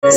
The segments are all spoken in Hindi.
ओम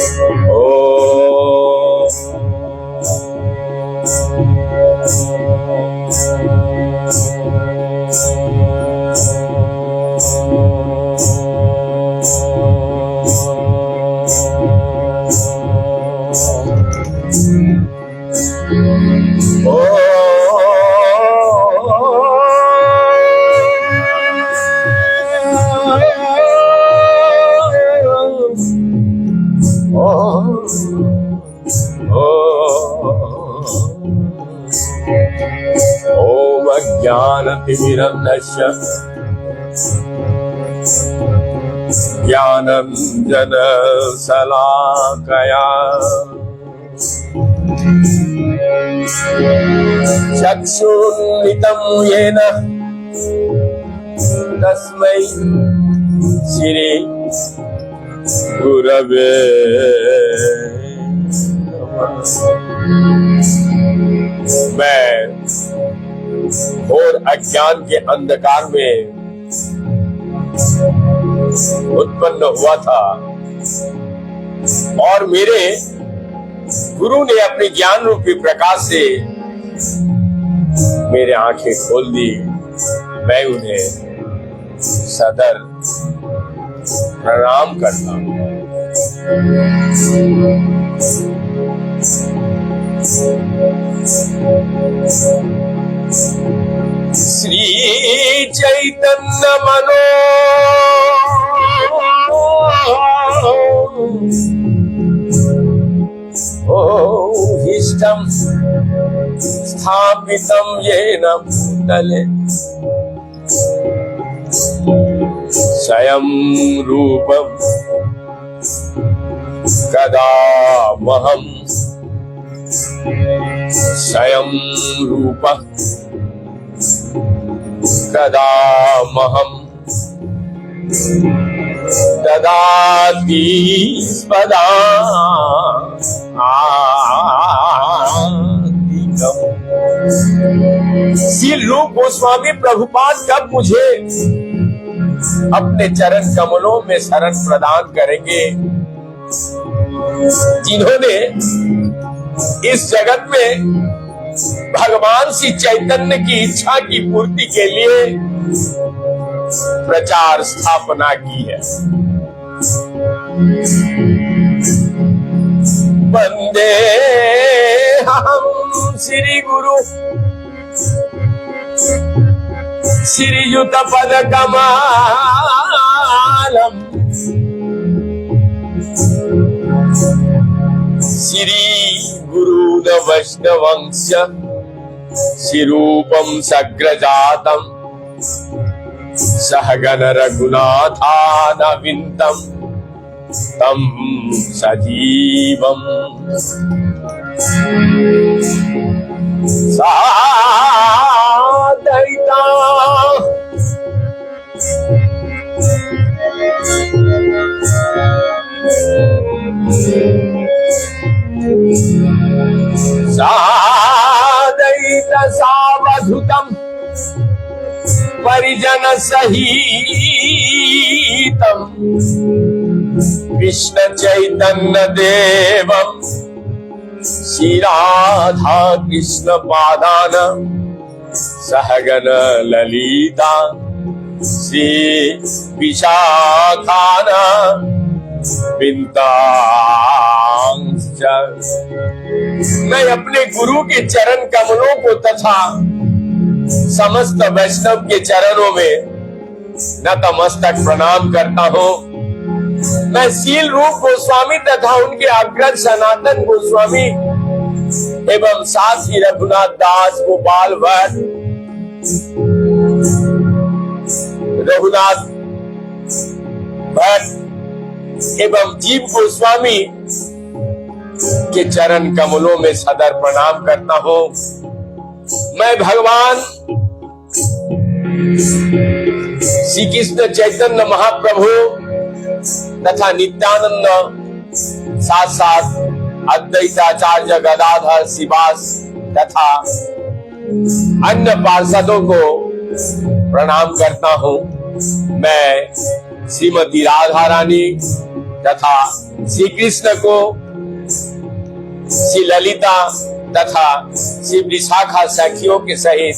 अज्ञानतिमिरन्धस्य ज्ञानञ्जनशलाकया चक्षुरुन्मिलितं येन तस्मै श्री गुरवे मैं घोर अज्ञान के अंधकार में उत्पन्न हुआ था और मेरे गुरु ने अपने ज्ञान रूपी प्रकाश से मेरे आंखें खोल दी। मैं उन्हें सदर प्रणाम करता हूं। श्री चैतन्य मनोभीष्टं स्थापितं येन भूतले स्वयं रूपं कदामहं स्वयं रूपः कदामहं ददाति स्पदादिकम्। श्री रूप गोस्वामी प्रभुपाद कब मुझे अपने चरण कमलों में शरण प्रदान करेंगे, जिन्होंने इस जगत में भगवान श्री चैतन्य की इच्छा की पूर्ति के लिए प्रचार स्थापना की है। वंदे हम श्री गुरु श्रीयुत पद कमलम् श्री गुरुद वैष्णवंश श्रीरूपं सग्रजातं सहगण रघुनाथानविन्दं तं सजीवम् सादयिता सादयित सावधूतं परिजन सहितं कृष्ण चैतन्य देवं श्री राधा कृष्ण पादान सहगण ललिता श्री विशाखान बिंतांश्च। मैं अपने गुरु के चरण कमलों को तथा समस्त वैष्णव के चरणों में नतमस्तक प्रणाम करता हूँ। मैं शील रूप गोस्वामी तथा उनके अग्रज सनातन गोस्वामी एवं साथ ही रघुनाथ दास, गोपाल भट्ट, रघुनाथ भट्ट एवं जीव गोस्वामी के चरण कमलों में सदर प्रणाम करता हूँ। मैं भगवान श्री कृष्ण चैतन्य महाप्रभु तथा नित्यानंद साथ साथ अद्वैताचार्य गदाधर श्रीवास तथा अन्य पार्षदों को प्रणाम करता हूँ। मैं श्रीमती राधा रानी, तथा श्री कृष्ण को, श्री ललिता तथा श्री विशाखा सखियों के सहित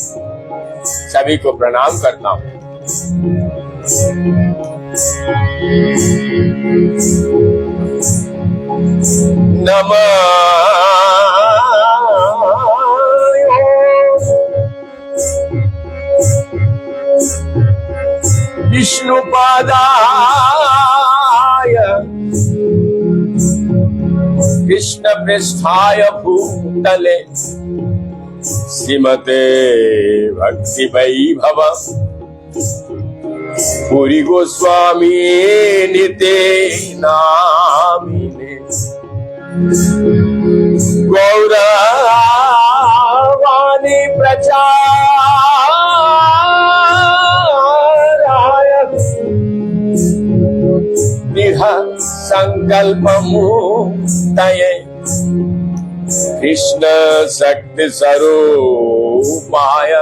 सभी को प्रणाम करता हूं। नमः विष्णुपादाय कृष्ण पृष्ठाय भूतले श्रीमते भक्ति वैभव पुरी गोस्वामी निते नामिने गौरवाणी प्रचाराय दृढ़ संकल्प मुक्तये कृष्ण शक्ति स्वरूपाय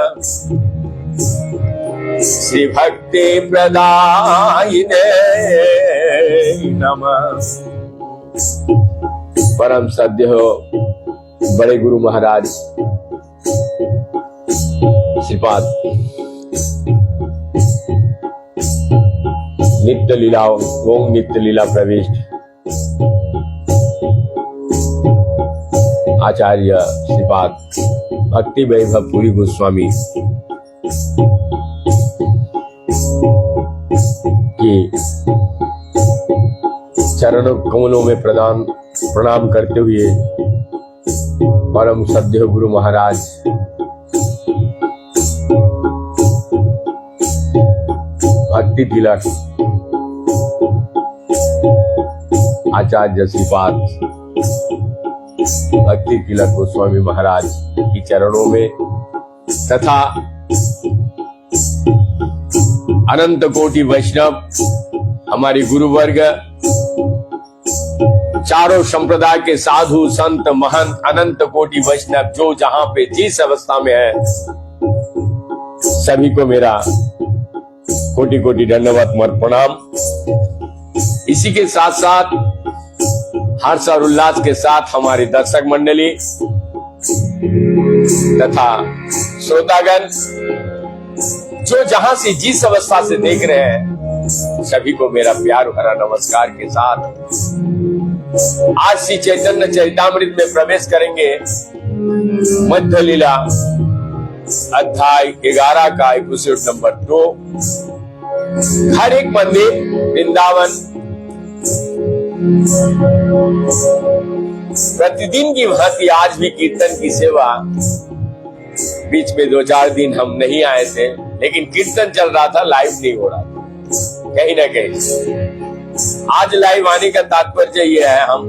श्री भक्ति प्रदायिने नमः। परम सद्य हो बड़े गुरु महाराज श्रीपाद नित्य लीला ओम नित्य लीला प्रविष्ट आचार्य श्रीपाद भक्ति वैभव पुरी गोस्वामी की चरणों कमलों में प्रणाम करते हुए परम सद्य गुरु महाराज भक्ति तिलक आचार्य श्रीपाद भक्ति तिलक गोस्वामी महाराज की चरणों में तथा अनंत कोटि वैष्णव हमारे गुरु वर्ग चारों संप्रदाय के साधु संत महंत अनंत कोटि वैष्णव जो जहां पे जिस अवस्था में है सभी को मेरा कोटि कोटि दंडवत प्रणाम। इसी के साथ साथ हर्ष और उल्लास के साथ हमारी दर्शक मंडली तथा श्रोतागण जो जहां से जिस अवस्था से देख रहे हैं सभी को मेरा प्यार भरा नमस्कार के साथ आज श्री चैतन्य चरितामृत में प्रवेश करेंगे। मध्य लीला अध्याय 11 का एपिसोड नंबर 2। हर एक मंदिर वृंदावन प्रतिदिन की भांति आज भी कीर्तन की सेवा, बीच में 2-4 दिन हम नहीं आए थे लेकिन कीर्तन चल रहा था, लाइव नहीं हो रहा था कहीं ना कहीं। आज लाइव आने का तात्पर्य यह है हम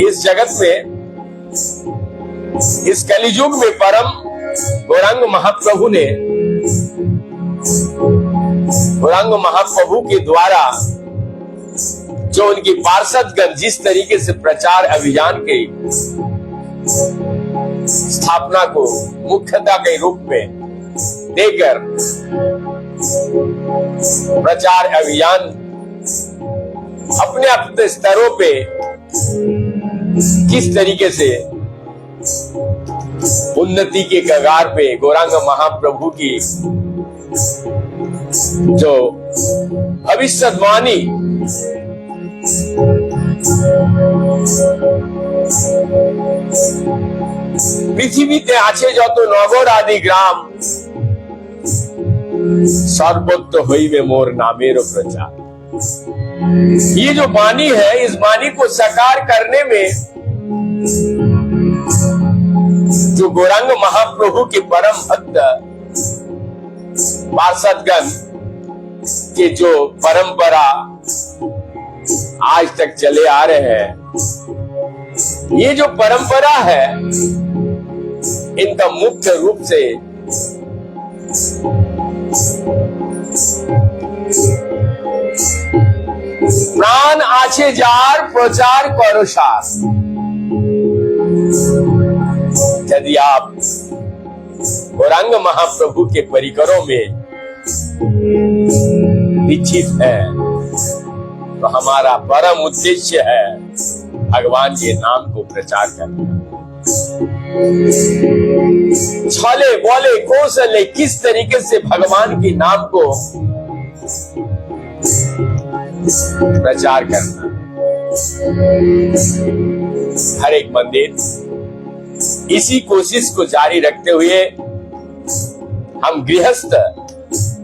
इस जगत में इस कलियुग में परम गौरांग महाप्रभु के द्वारा जो उनकी पार्षदगण जिस तरीके से प्रचार अभियान के स्थापना को मुख्यता के रूप में देकर प्रचार अभियान अपने अपने स्तरों पे किस तरीके से उन्नति के कगार पे गौरांग महाप्रभु की जो भविष्यवाणी পৃথিবীতে আছে যত নগর আদি গ্রাম सर्वत्र হইবে मोर नामेर प्रचार। ये जो वाणी है इस वाणी को साकार करने में जो गौरांग महाप्रभु के परम भक्त पार्षदगण के जो परंपरा आज तक चले आ रहे हैं, ये जो परंपरा है इनका मुख्य रूप से प्राण आछे जार प्रचार करो सार। यदि आप गौरांग महाप्रभु के परिकरों में दीक्षित हैं तो हमारा परम उद्देश्य है भगवान के नाम को प्रचार करना। छले बोले कौशले किस तरीके से भगवान के नाम को प्रचार करना। हर एक मंदिर इसी कोशिश को जारी रखते हुए हम गृहस्थ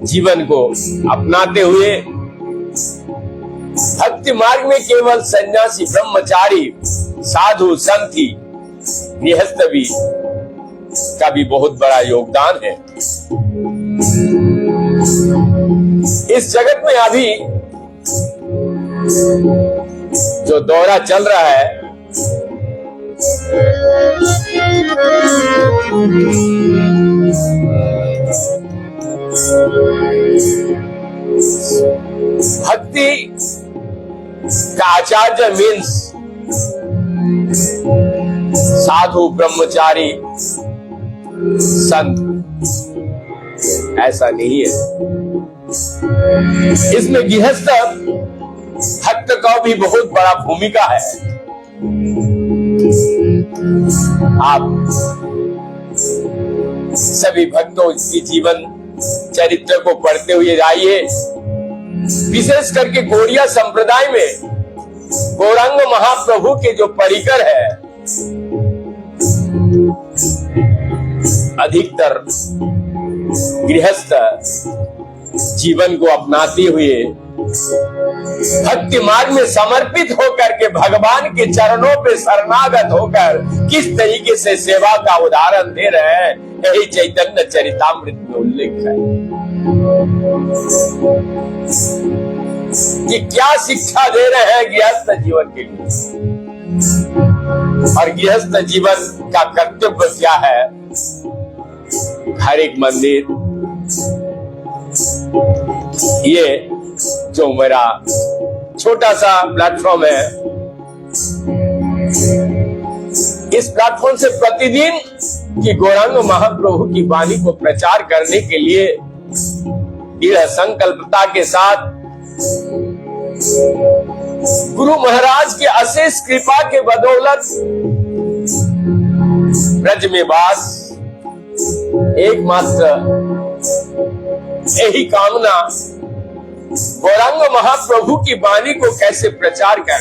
जीवन को अपनाते हुए भक्ति मार्ग में केवल सन्यासी ब्रह्मचारी साधु संत ही गृहस्थ भी का भी बहुत बड़ा योगदान है। इस जगत में अभी जो दौरा चल रहा है भक्ति का आचार्य मीन्स साधु ब्रह्मचारी संत, ऐसा नहीं है। इसमें गृहस्थ भक्त का भी बहुत बड़ा भूमिका है। आप सभी भक्तों की जीवन चरित्र को पढ़ते हुए जाइए। विशेष करके गौड़िया संप्रदाय में गौरांग महाप्रभु के जो परिकर है, अधिकतर गृहस्थ जीवन को अपनाते हुए भक्ति मार्ग में समर्पित होकर के भगवान के चरणों पे शरणागत होकर किस तरीके से सेवा का उदाहरण दे रहे हैं, यही चैतन्य चरितामृत में उल्लेख है कि क्या शिक्षा दे रहे हैं गृहस्थ जीवन के लिए और गृहस्थ जीवन का कर्तव्य क्या है। हर एक मंदिर, ये जो मेरा छोटा सा प्लेटफॉर्म है, इस प्लेटफॉर्म से प्रतिदिन की गौरांग महाप्रभु की वाणी को प्रचार करने के लिए दृढ़ संकल्पता के साथ गुरु महाराज की अशेष कृपा के बदौलत ब्रज में वास एकमात्र यही कामना गौरांग महाप्रभु की वाणी को कैसे प्रचार कर।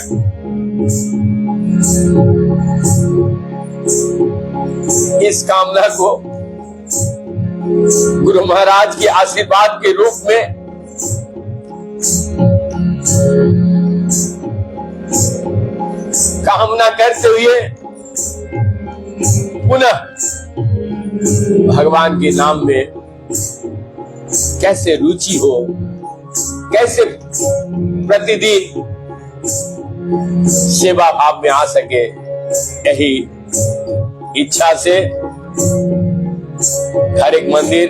इस कामना को गुरु महाराज के आशीर्वाद के रूप में कामना करते हुए पुनः भगवान के नाम में कैसे रुचि हो, कैसे प्रतिदिन सेवा भाव में आ सके, यही इच्छा से हर एक मंदिर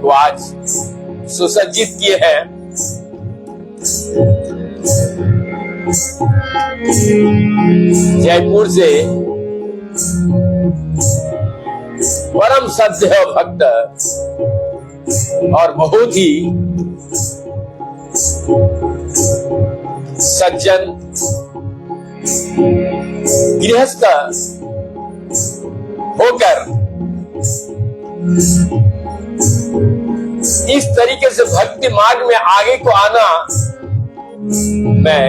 को आज सुसज्जित किए हैं। जयपुर से परम सद्य भक्त और बहुत ही सज्जन गृहस्थ होकर इस तरीके से भक्ति मार्ग में आगे को आना, मैं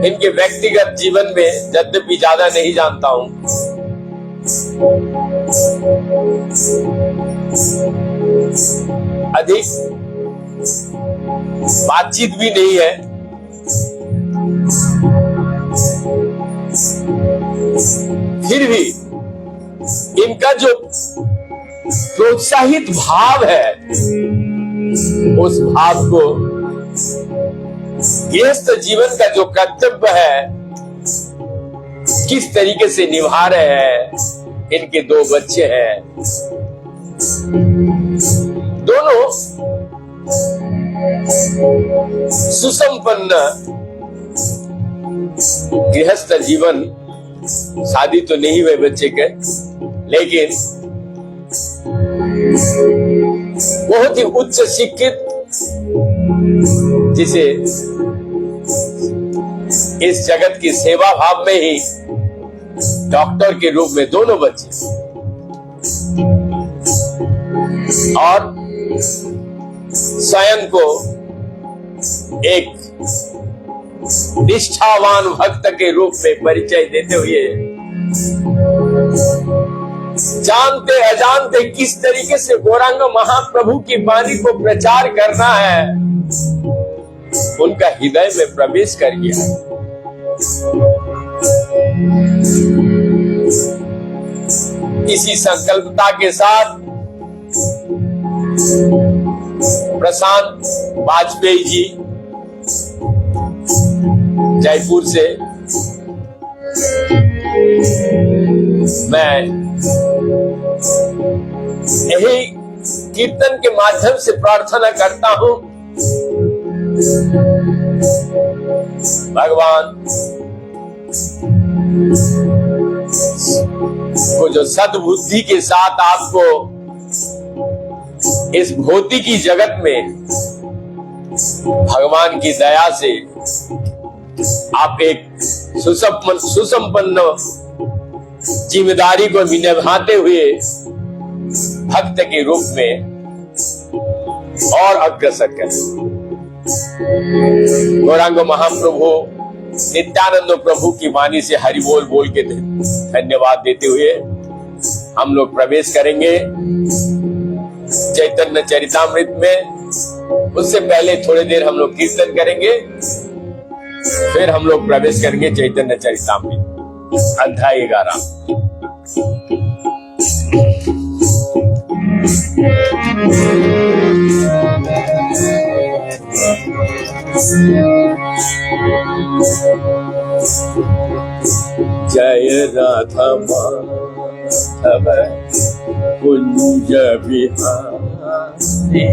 इनके व्यक्तिगत जीवन में यद्यपि ज्यादा नहीं जानता हूं, अधिक बातचीत भी नहीं है, फिर भी इनका जो प्रोत्साहित भाव है, उस भाव को गृहस्थ जीवन का जो कर्तव्य है किस तरीके से निभा रहे हैं। इनके दो बच्चे हैं, दोनों सुसंपन्न गृहस्थ जीवन, शादी तो नहीं हुए बच्चे के, लेकिन बहुत ही उच्च शिक्षित, जिसे इस जगत की सेवा भाव में ही डॉक्टर के रूप में दोनों बचे और स्वयं को एक निष्ठावान भक्त के रूप में परिचय देते हुए जानते अजानते किस तरीके से गौरांग महाप्रभु की वाणी को प्रचार करना है उनका हृदय में प्रवेश कर गया। इसी संकल्पता के साथ प्रशांत वाजपेयी जी जयपुर से मैं यही कीर्तन के माध्यम से प्रार्थना करता हूं, भगवान को जो सद्बुद्धि के साथ आपको इस भौतिकी जगत में भगवान की दया से आप एक सुसंपन्न जिम्मेदारी को भी निभाते हुए भक्त के रूप में और अग्रसर करें। गौरांग महाप्रभु नित्यानंद प्रभु की वाणी से हरि बोल बोल के धन्यवाद देते हुए हम लोग प्रवेश करेंगे चैतन्य चरितामृत में। उससे पहले थोड़ी देर हम लोग कीर्तन करेंगे, फिर हम लोग प्रवेश करेंगे चैतन्य चरितामृत अध्याय 11। जय राधा माधव कुंज विहारी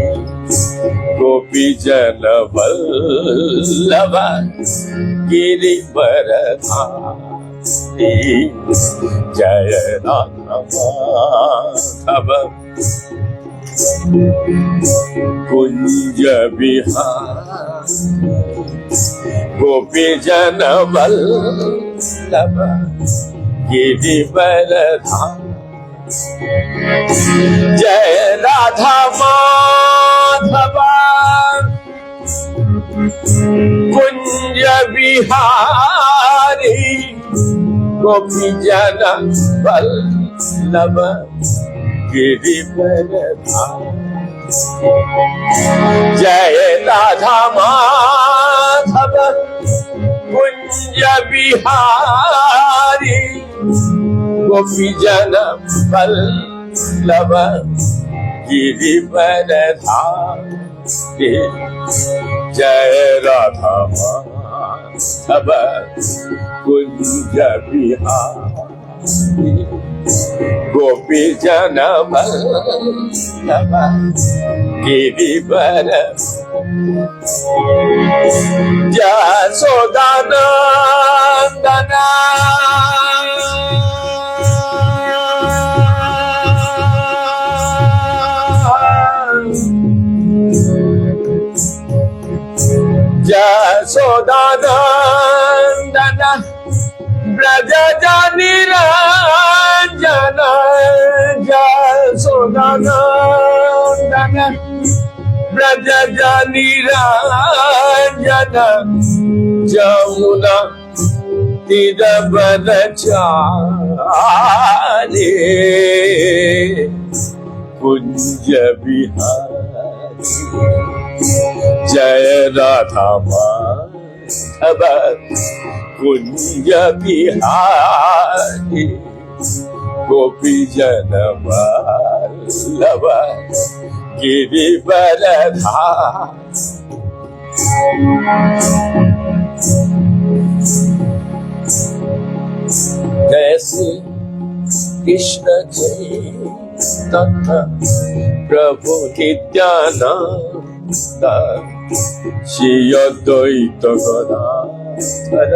गोपी जन वल्लभ गिरिवर धारी। जय राधा माधव कुंज विहारी गोपी जन वल्लभ गिरिवर धारी। जय राधा माधव कुंज विहारी गोपी जन वल्लभ गिरिवर धारी। जय राधा माधव कुंज विहारी गोपी जन वल्लभ गिरिवर धारी। जय राधा माधव कुंज विहारी गोपी जन वल्लभ गिरिवर। यशोदानंदन यशोदानंदन ब्रज निरंजन। यशोदानंदन ब्रज निरंजन जमुना तीर चारे कुंज विहारी। जय राधा माधव कुंज विहारी गोपी जन वल्लभ गिरिवर धारी। जय श्री कृष्ण चैतन्य प्रभु नित्यानंद श्री अद्वैत गदाधर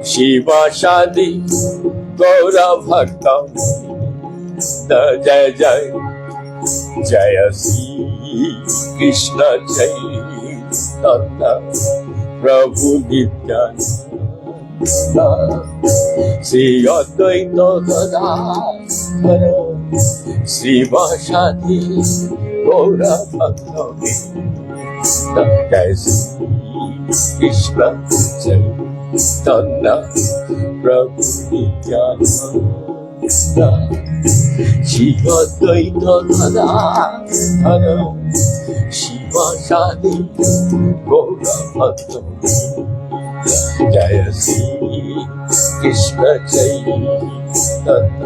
शिवासादि गौर भक्त। जय जय जय श्री कृष्ण चैतन्य প্রভু নিত্যানন্দ শ্রী অদ্বৈত গদাধর শ্রীবাসাদি গৌরা ভক্ত জয় শ্রী কৃষ্ণ চৈতন্য প্রভু নিত্যানন্দ শ্রী অদ্বৈত গদাধর শিবাসাদি গৌরা ভক্ত জয় শ্রী কৃষ্ণ চৈতন্য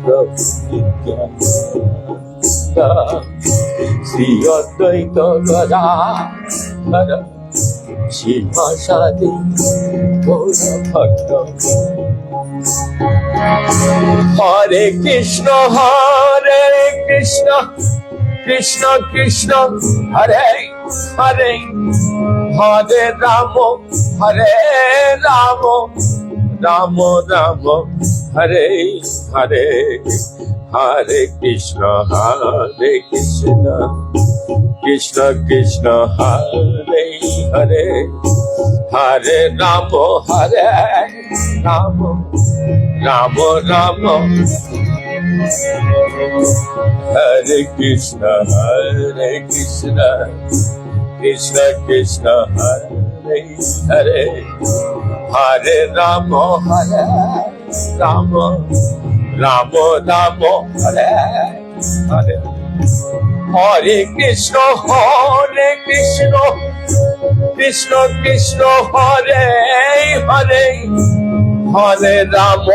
প্রভু নিত্যানন্দ শ্রী অদ্বৈত গদাধর শিবাসাদি গৌরা ভক্ত হরে কৃষ্ণ কৃষ্ণ কৃষ্ণ হরে হরে হরে রাম রাম রাম হরে হরে হরে কৃষ্ণ কৃষ্ণ কৃষ্ণ হরে হরে হরে রাম রাম রাম হরে কৃষ্ণ কৃষ্ণ কৃষ্ণ হরে হরে হরে রাম রাম রাম হরে হরে হরে কৃষ্ণ কৃষ্ণ কৃষ্ণ হরে হরে হরে রাম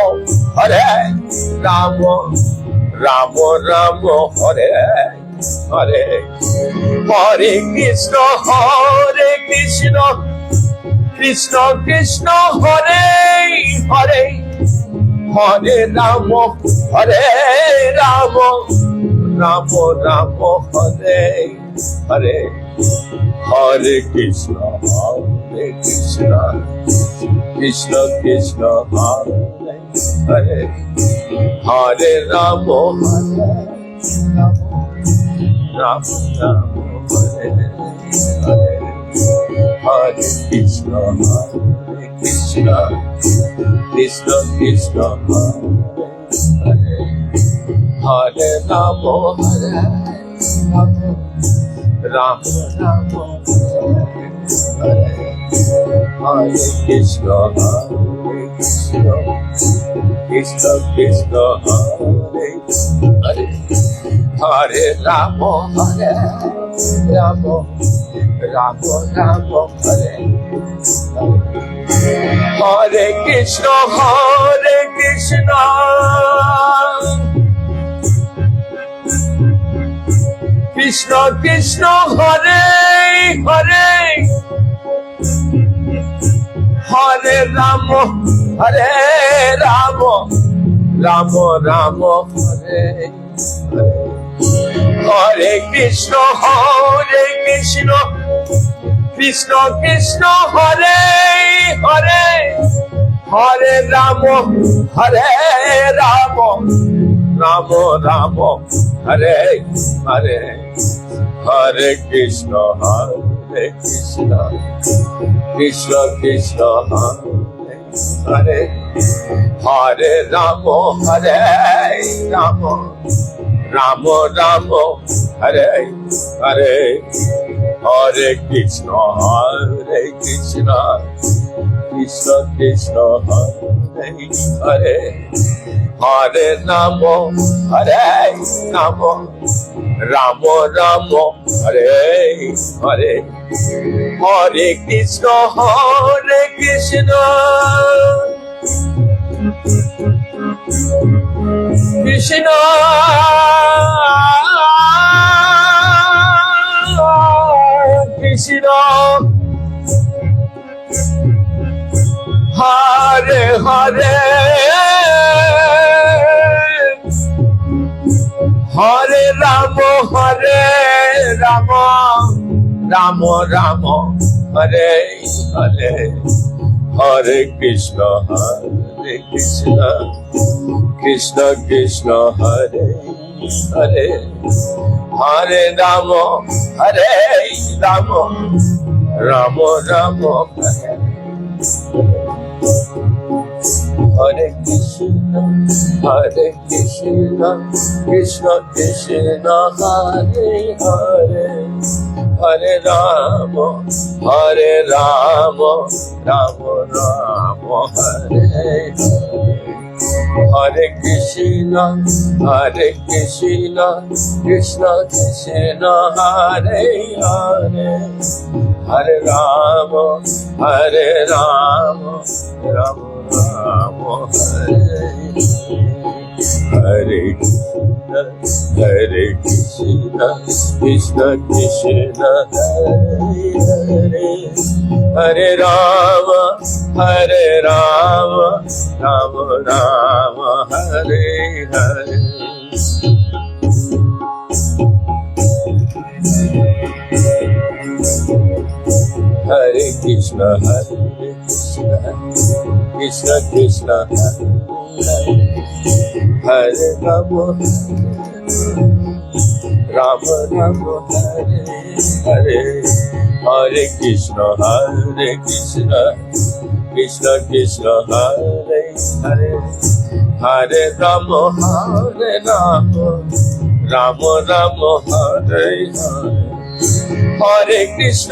রাম রাম হরে হরে হরে কৃষ্ণ কৃষ্ণ কৃষ্ণ হরে হরে হরে রাম রাম রাম হরে হরে হরে কৃষ্ণ কৃষ্ণ কৃষ্ণ হরে হরে হরে রাম রাম হরে হরে হরে কৃষ্ণ কৃষ্ণ কৃষ্ণ হরে হরে রাম রাম হরে কৃষ্ণ কৃষ্ণ হরে হরে হরে রাম রাম হরে হরে কৃষ্ণ কৃষ্ণ কৃষ্ণ হরে হরে হরে রাম রাম হরে হরে কৃষ্ণ কৃষ্ণ কৃষ্ণ হরে হরে হরে রাম রাম হরে হরে হরে কৃষ্ণ কৃষ্ণ কৃষ্ণ হরে হরে রাম রাম হরে হরে হরে কৃষ্ণ কৃষ্ণ কৃষ্ণ হরে হরে হরে রাম রাম হরে হরে হরে কৃষ্ণ কৃষ্ণ কৃষ্ণ হরে হরে হরে রাম রাম হরে হরে হরে কৃষ্ণ কৃষ্ণ কৃষ্ণ হরে হরে হরে রাম राम राम हरे कृष्ण कृष्ण कृष्ण हरे हरे हरे राम राम राम हरे हरे हरे कृष्ण कृष्ण कृष्ण हरे हरे हरे राम राम राम हरे कृष्ण कृष्ण कृष्ण हरे हरे राम राम राम हरे हरे हरे कृष्ण कृष्ण कृष्ण हरे राम राम हरे हरे हरे कृष्ण कृष्ण कृष्ण हरे हरे हरे राम राम राम हरे हरे हरे कृष्ण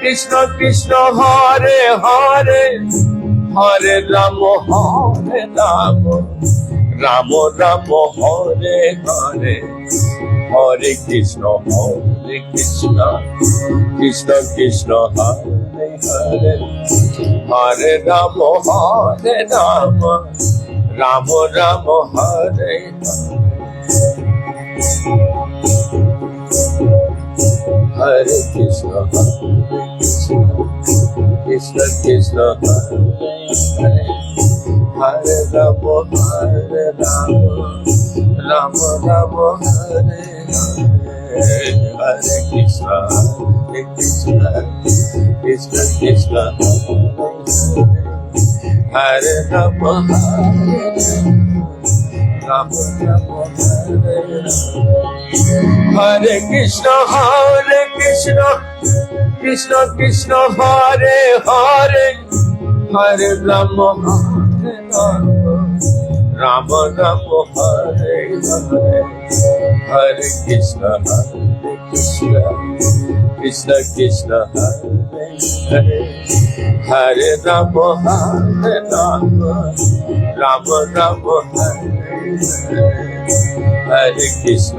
कृष्ण कृष्ण हरे हरे हरे राम राम राम हरे हरे हरे कृष्ण कृष्ण कृष्ण हरे हरे हरे राम राम राम हरे हरे कृष्ण कृष्ण हरे हरे राम राम हरे हरे हरे कृष्ण कृष्ण हरे राम राम हरे कृष्ण कृष्ण हरे हरे हरे राम राम हरे हरे हरे कृष्ण कृष्ण हरे हरे हरे राम राम हरे कृष्ण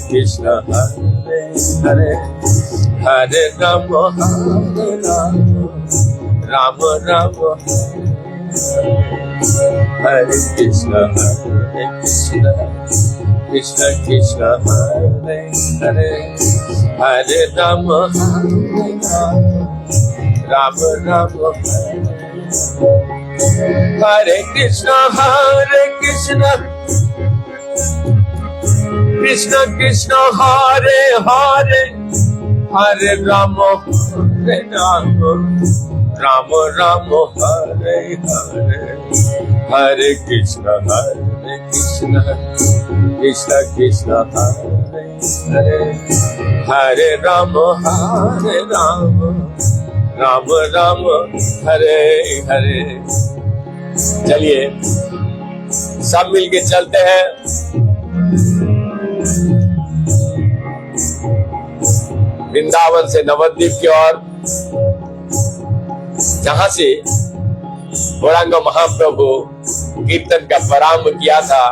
कृष्ण हरे हरे हरे राम राम हरे कृष्ण कृष्ण हरे हरे हरे राम राम हरे कृष्ण कृष्ण हरे हरे हरे राम राम हरे हरे हरे कृष्ण कृष्ण हरे हरे हरे राम राम हरे हरे। चलिए सब मिलके चलते हैं। वृंदावन से नवद्वीप की ओर, जहां से गौरांग महाप्रभु कीर्तन का प्रारंभ किया था,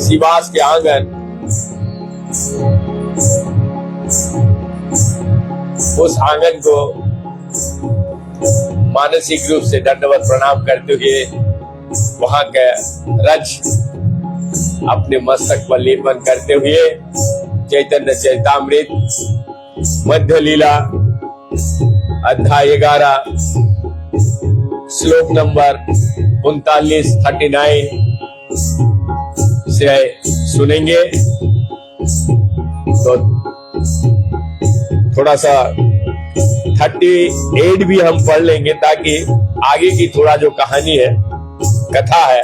सिवास के आंगन, उस आंगन को मानसिक रूप से दंडवत प्रणाम करते हुए वहां का रज अपने मस्तक पर लेपन करते हुए चैतन्य चरितामृत मध्य लीला अध्याय 11 श्लोक नंबर 39 से सुनेंगे। तो थोड़ा सा 38 भी हम पढ़ लेंगे ताकि आगे की थोड़ा जो कहानी है, कथा है,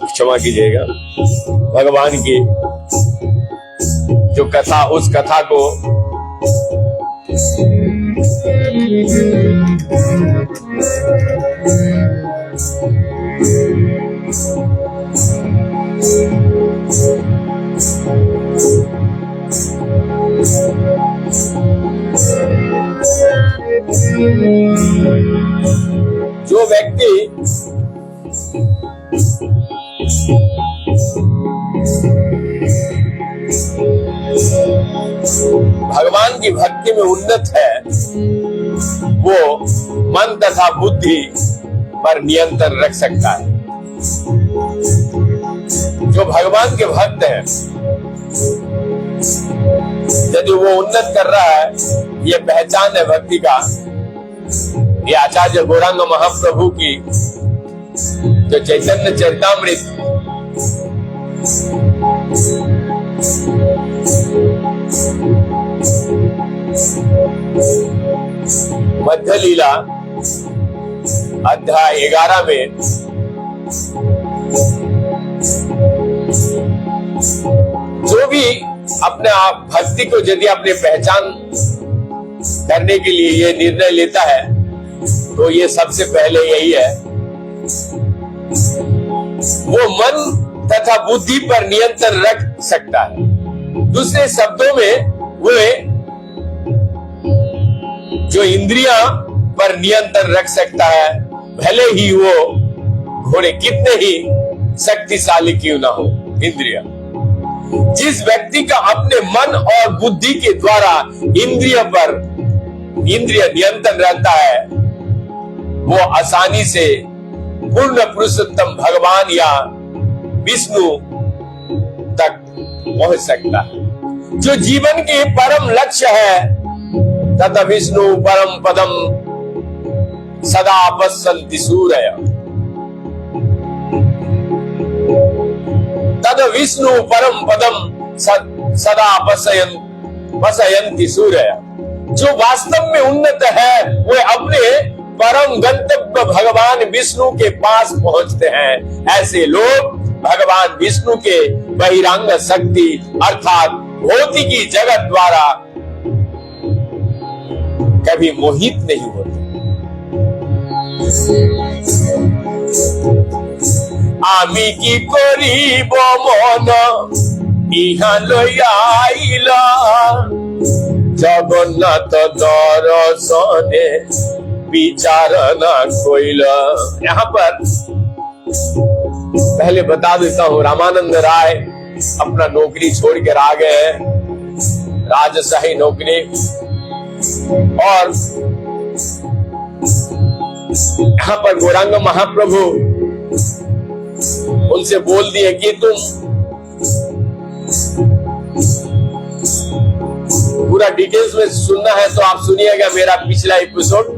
क्षमा कीजिएगा। भगवान की जो कथा, उस कथा को जो व्यक्ति भगवान की भक्ति में उन्नत है, वो मन तथा बुद्धि पर नियंत्रण रख सकता है। जो भगवान के भक्त हैं, यदि वो उन्नत कर रहा है, ये पहचान है भक्ति का। ये आचार्य गौरांग महाप्रभु की जो चैतन्य चरितामृत मध्य लीला अध्याय 11 में जो भी अपने आप भक्ति को यदि अपने पहचान करने के लिए ये निर्णय लेता है, तो ये सबसे पहले यही है, वो मन तथा बुद्धि पर नियंत्रण रख सकता है। दूसरे शब्दों में वो जो इंद्रियां पर नियंत्रण रख सकता है, भले ही वो घोड़े कितने ही शक्तिशाली क्यों ना हो। इंद्रिया, जिस व्यक्ति का अपने मन और बुद्धि के द्वारा इंद्रिय नियंत्रण रहता है, वो आसानी से पूर्ण पुरुषोत्तम भगवान या विष्णु तक पहुंच सकता है, जो जीवन के परम लक्ष्य है। तथा विष्णु परम पदम सदा पश्यन्ति सूरय, तद विष्णु परम पदम सदा पश्यन्ति सूरय। जो वास्तव में उन्नत है, वे अपने परम गंतव्य भगवान विष्णु के पास पहुंचते हैं। ऐसे लोग भगवान विष्णु के बहिरंग शक्ति अर्थात भौतिकी जगत द्वारा कभी मोहित नहीं होते। आमी की करिब मन इहा लइया आइला, जगन्नाथ दर्शने विचार न कोइला। यहाँ पर पहले बता देता हूँ, रामानंद राय अपना नौकरी छोड़कर आ गए, राजशाही नौकरी, और यहाँ पर गौरांग महाप्रभु उनसे बोल दिए कि तुम पूरा डिटेल्स में सुनना है तो आप सुनिएगा मेरा पिछला एपिसोड।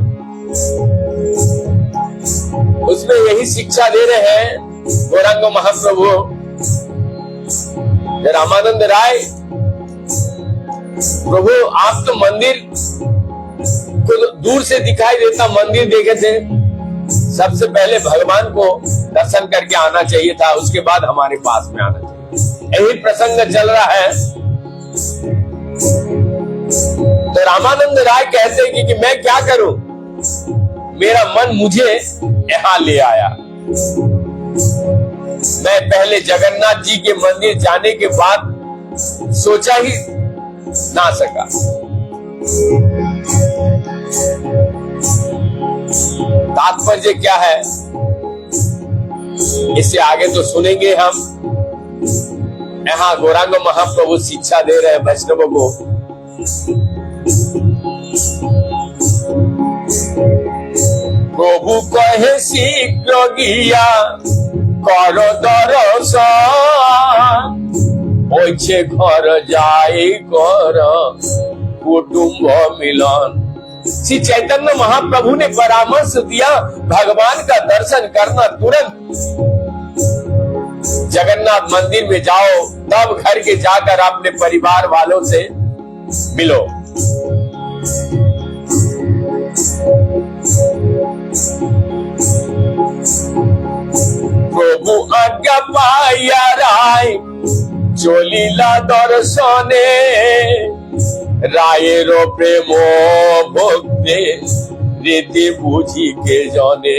उसमें यही शिक्षा दे रहे हैं गौरांग महाप्रभु। रामानंद राय, प्रभु आप तो मंदिर को दूर से दिखाई देता मंदिर देखे थे, सबसे पहले भगवान को दर्शन करके आना चाहिए था, उसके बाद हमारे पास में आना चाहिए। यही प्रसंग चल रहा है। तो रामानंद राय कहते हैं कि मैं क्या करूं, मेरा मन मुझे यहाँ ले आया। मैं पहले जगन्नाथ जी के मंदिर जाने के बाद सोचा ही ना सका। तात्पर्य क्या है, इससे आगे तो सुनेंगे हम। यहाँ गौरांग महाप्रभु शिक्षा दे रहे हैं वैष्णवों को। प्रभु कहे शीघ्र गिया कर दर्शन, ओछे घर जाई कर कुटुंब मिलन। श्री चैतन्य महाप्रभु ने परामर्श दिया, भगवान का दर्शन करना तुरंत जगन्नाथ मंदिर में जाओ, तब घर के जाकर अपने परिवार वालों से मिलो। প্রভু আজ্ঞা পাইয়া রায় চলিলা দর্শনে, रायर प्रेम भक्ति रीति बुझी के जाने।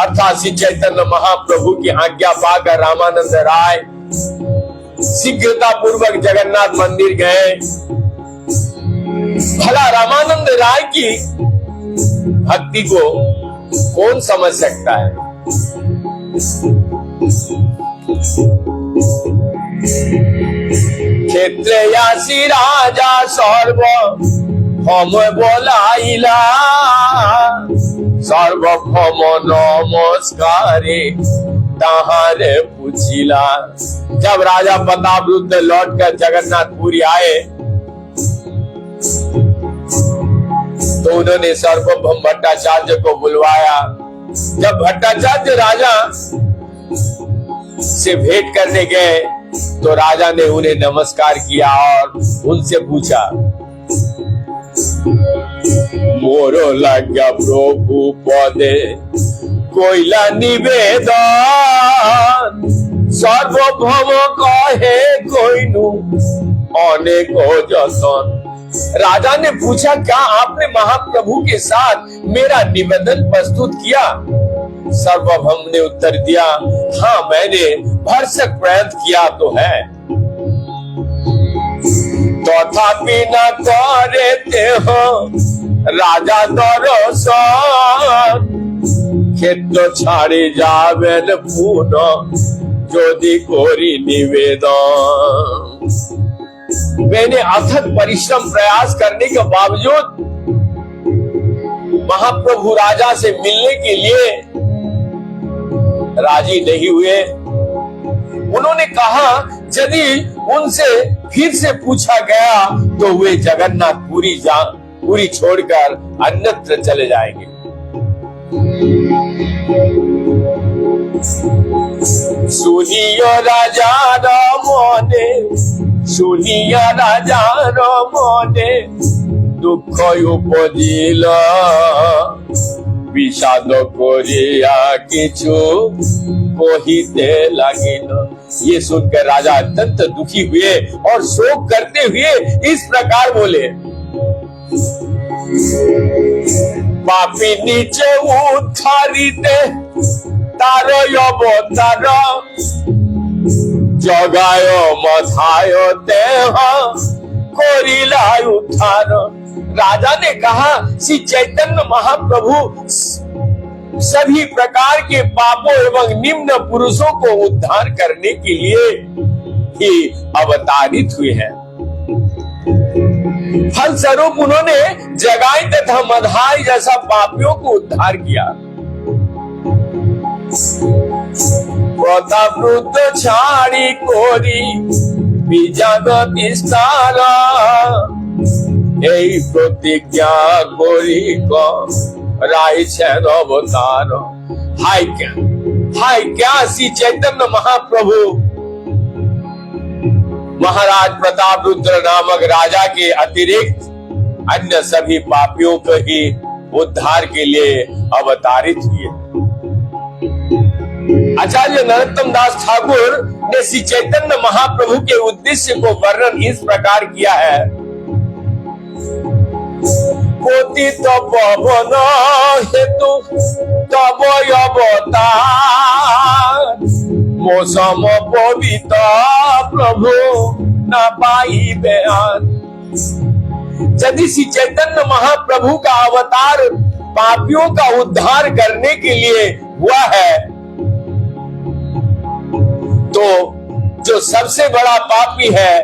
अर्थात श्री चैतन्य महाप्रभु की आज्ञा पाकर रामानंद राय शीघ्रता पूर्वक जगन्नाथ मंदिर गए। भला रामानंद राय की भक्ति को कौन समझ सकता है? क्षेत्रयासी राजा सर्वभौम बोलाइला, सर्वभौम नमस्कारे ताहारे पूछिला। जब राजा प्रतापरुद्र लौटकर जगन्नाथपुरी आए तो उन्होंने सर्वभौम भट्टाचार्य को बुलवाया। जब भट्टाचार्य राजा से भेंट करने गए तो राजा ने उन्हें नमस्कार किया और उनसे पूछा, मोरो लाग्या प्रभु पदे कोइला निवेदन, सर्वभौम कहे कोइनु अनेक जतन। राजा ने पूछा, क्या आपने महाप्रभु के साथ मेरा निवेदन प्रस्तुत किया? सर्वभौम ने उत्तर दिया, हाँ मैंने भरसक प्रयत्न किया तो है। तथापि न करते हो राजा दर्शन, क्षेत्र छाड़े जावेन पुनः यदि कोरी निवेदन। मैंने अथक परिश्रम प्रयास करने के बावजूद महाप्रभु राजा से मिलने के लिए राजी नहीं हुए। उन्होंने कहा, यदि उनसे फिर से पूछा गया तो वे जगन्नाथपुरी पूरी छोड़कर अन्यत्र चले जाएंगे। सुनियो राजा रमने, सुनिया राजा रमने दुख उपजिल, विषाद करिया किछु कहिते लागिल। ये सुनकर राजा अत्यंत दुखी हुए और शोक करते हुए इस प्रकार बोले, पापी नीचे उद्धारिते तारो अवतार, जगाय मधाय देह करिला उद्धार। राजा ने कहा, श्री चैतन्य महाप्रभु सभी प्रकार के पापों एवं निम्न पुरुषों को उद्धार करने के लिए ही अवतारित हुए हैं। फलस्वरूप उन्होंने जगाई तथा मधाई जैसा पापियों को उद्धार किया। प्रतापरुद्र छाड़ी कोरी विजग विस्तार, এই প্রতিজ্ঞা করি রাইছেন অবতার। हाय क्या श्री चैतन्य महाप्रभु महाराज प्रतापरुद्र नामक राजा के अतिरिक्त अन्य सभी पापियों को ही उद्धार के लिए अवतारित हुए। आचार्य नरोत्तम दास ठाकुर ने श्री चैतन्य महाप्रभु के उद्देश्य को वर्णन इस प्रकार किया है, पतित पवन हेतु तब अवतार, मौसम पवित्र प्रभु न पाइबे। यदि श्री चैतन्य महाप्रभु का अवतार पापियों का उद्धार करने के लिए हुआ है तो जो सबसे बड़ा पापी है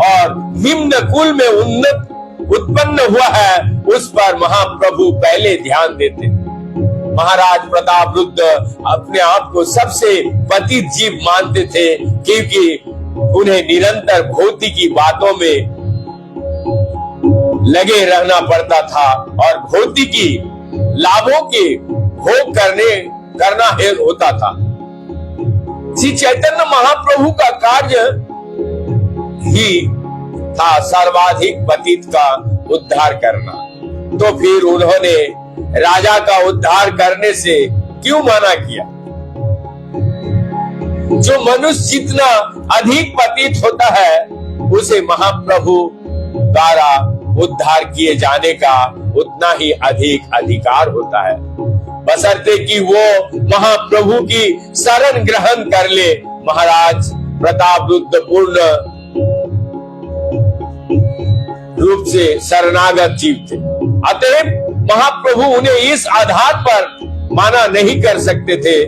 और निम्न कुल में उत्पन्न हुआ है उस पर महाप्रभु पहले ध्यान देते। महाराज प्रतापरुद्र अपने आप को सबसे पतित जीव मानते थे क्योंकि उन्हें निरंतर भौतिक की बातों में लगे रहना पड़ता था और भौतिकी लाभों के भोग करना होता था। श्री चैतन्य महाप्रभु का कार्य ही था सर्वाधिक पतित का उद्धार करना। तो फिर उन्होंने राजा का उद्धार करने से क्यों मना किया? जो मनुष्य जितना अधिक पतित होता है उसे महाप्रभु द्वारा उद्धार किए जाने का उतना ही अधिक अधिकार होता है, बशर्ते कि वो महाप्रभु की शरण ग्रहण कर ले। महाराज प्रतापरुद्र पूर्ण रूप से शरणागत जीव थे, अतएव महाप्रभु उन्हें इस आधार पर माना नहीं कर सकते थे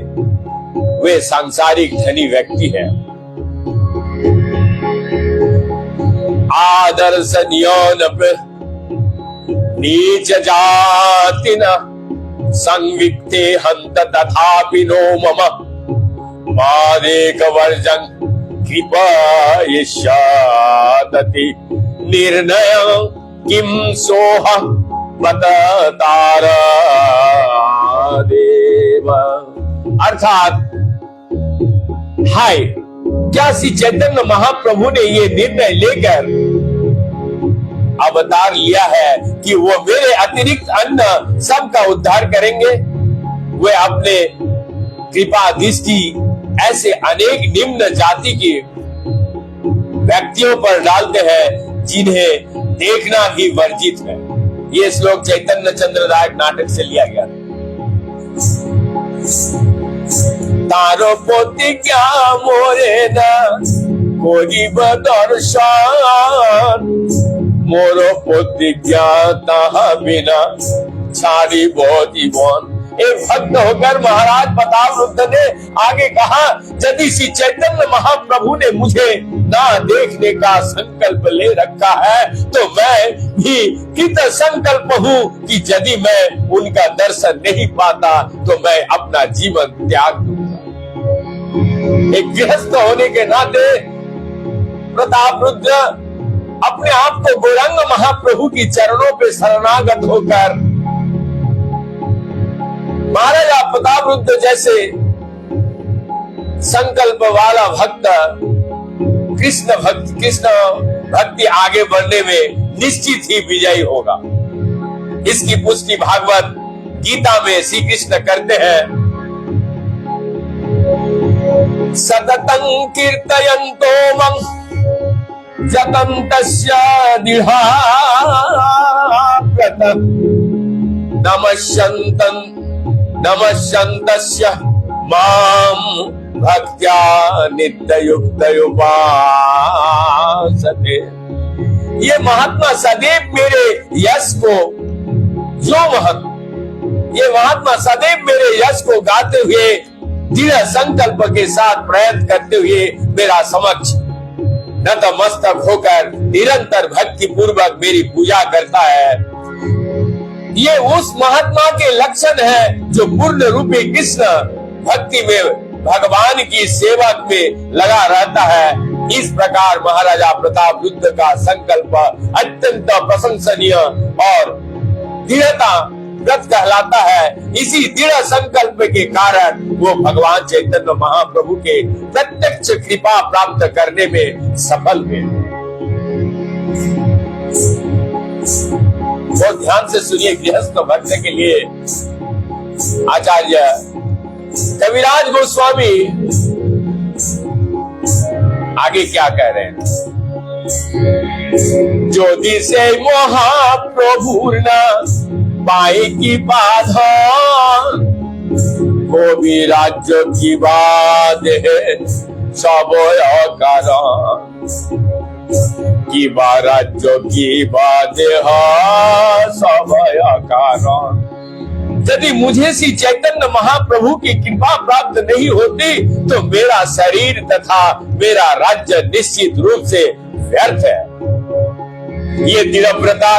वे सांसारिक धनी व्यक्ति हैं। आदर्शनीय नीच जाति न संविक्ते हंत तथापि नो मम मादेक वर्जन कृपयिष्यति निर्णय किम सोह बततार देव। अर्थात हाय, क्या श्री चैतन्य महाप्रभु ने ये निर्णय लेकर अवतार लिया है कि वो मेरे अतिरिक्त अन्य सबका उद्धार करेंगे? वे अपने कृपा दृष्टि ऐसे अनेक निम्न जाति के व्यक्तियों पर डालते हैं जिन्हें देखना भी वर्जित है। ये श्लोक चैतन्य चंद्रदायक नाटक से लिया गया। तारो पोती क्या मोरे न कोई बदर्शन मोरो पोती क्या ताहा बिना छाड़ी बहुत वन। एक भक्त होकर महाराज प्रतापरुद्र ने आगे कहा, यदि श्री चैतन्य महाप्रभु ने मुझे ना देखने का संकल्प ले रखा है तो मैं भी कृत संकल्प हूँ कि यदि मैं उनका दर्शन नहीं पाता तो मैं अपना जीवन त्याग दूंगा। एक गृहस्थ होने के नाते प्रतापरुद्र अपने आप को गौरांग महाप्रभु की चरणों पे शरणागत होकर महाराजा प्रतापरुद्र जैसे संकल्प वाला भक्त कृष्ण भक्ति आगे बढ़ने में निश्चित ही विजयी होगा। इसकी पुष्टि भागवत गीता में श्री कृष्ण करते हैं, सततं कीर्तयन्तो मम जतन्तस्य दृढाव्रत नमस्यन्तस्य मां भक्त्या नित्ययुक्तयुपासते। ये महात्मा सदैव मेरे यश को ये महात्मा सदैव मेरे यश को गाते हुए दृढ़ संकल्प के साथ प्रयत्न करते हुए मेरा समक्ष नतमस्तक होकर निरंतर भक्ति पूर्वक मेरी पूजा करता है। ये उस महात्मा के लक्षण है जो पूर्ण रूपी कृष्ण भक्ति में भगवान की सेवा में लगा रहता है। इस प्रकार महाराजा प्रतापरुद्र का संकल्प अत्यंत प्रशंसनीय और दृढ़ता व्रत कहलाता है। इसी दृढ़ संकल्प के कारण वो भगवान चैतन्य महाप्रभु के प्रत्यक्ष कृपा प्राप्त करने में सफल हुए। बहुत ध्यान से सुनिए, गृहस्थ भक्त के लिए आचार्य कविराज गोस्वामी आगे क्या कह रहे हैं। जो दिसे महाप्रभु न पाए की बाधा वो भी राज्य की बात है सब कारण की राज्य की बात है सब कारण। यदि मुझे श्री चैतन्य महाप्रभु की कृपा प्राप्त नहीं होती तो मेरा शरीर तथा मेरा राज्य निश्चित रूप से व्यर्थ है। ये दृढ़व्रता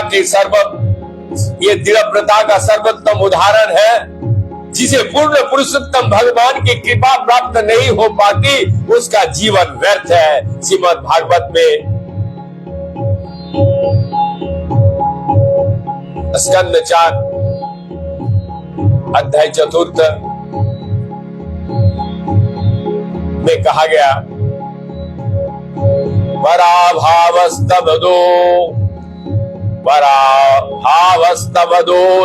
का सर्वोत्तम उदाहरण है। जिसे पूर्ण पुरुषोत्तम भगवान की कृपा प्राप्त नहीं हो पाती उसका जीवन व्यर्थ है। श्रीमद् भागवत में स्कंद 4 अध्याय 4 में कहा गया, पराभावस्तवदो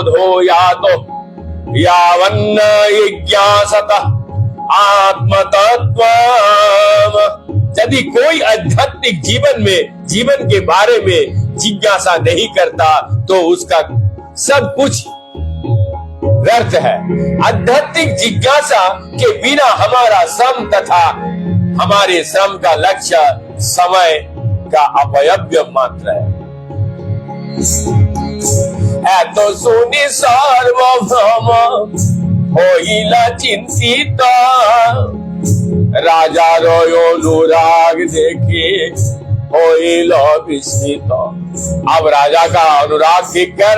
धो यातो यावन्न जिज्ञासत आत्म तत्व। यदि कोई आध्यात्मिक जीवन के बारे में जिज्ञासा नहीं करता तो उसका सब कुछ व्यर्थ है। आध्यात्मिक जिज्ञासा के बिना हमारा श्रम तथा हमारे श्रम का लक्ष्य समय का अपव्यय मात्र है। एतो सुनि सार्वभौम होइला चिंतित, राजा रोयो अनुराग देखे होइला विस्मित। अब राजा का अनुराग देखकर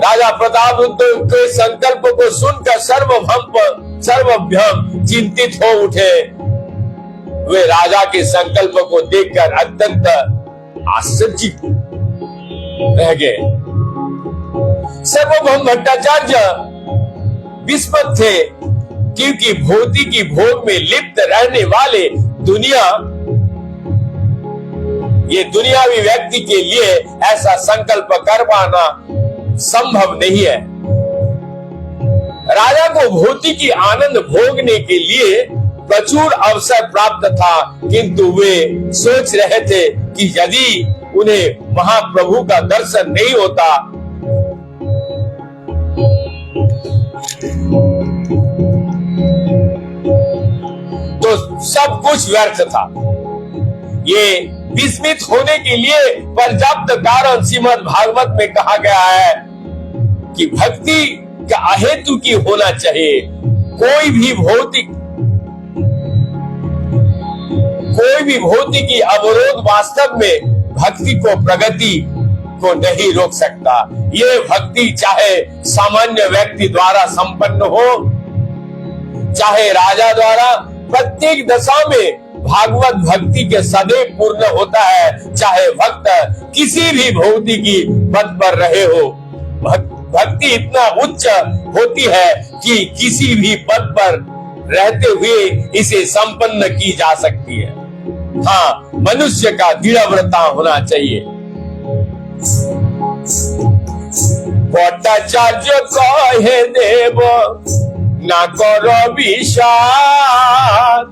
राजा प्रतापरुद्र के संकल्प को सुनकर सर्वभौम चिंतित हो उठे। वे राजा के संकल्प को देखकर अत्यंत आश्चर्यचकित रह गए। सर्वभौम भट्टाचार्य विस्मित थे, क्योंकि भौतिकी भोग में लिप्त रहने वाले ये दुनियावी व्यक्ति के लिए ऐसा संकल्प कर पाना संभव नहीं है। राजा को भौतिकी आनंद भोगने के लिए प्रचुर अवसर प्राप्त था, किंतु वे सोच रहे थे कि यदि उन्हें महाप्रभु का दर्शन नहीं होता तो सब कुछ व्यर्थ था। ये विस्मित होने के लिए पर्याप्त कारण श्रीमद् भागवत में कहा गया है कि भक्ति का अहेतु की होना चाहिए। कोई भी भौतिकी अवरोध वास्तव में भक्ति को प्रगति को नहीं रोक सकता। ये भक्ति चाहे सामान्य व्यक्ति द्वारा संपन्न हो, चाहे राजा द्वारा, प्रत्येक दशा में भागवत भक्ति के सदैव पूर्ण होता है। चाहे भक्त किसी भी भौतिकी पद पर रहे हो, भक्ति इतना उच्च होती है कि किसी भी पद पर रहते हुए इसे संपन्न की जा सकती है। हाँ, मनुष्य का दृढ़ व्रता होना चाहिए। भट्टाचार्य कहे देव ना करो विषाद,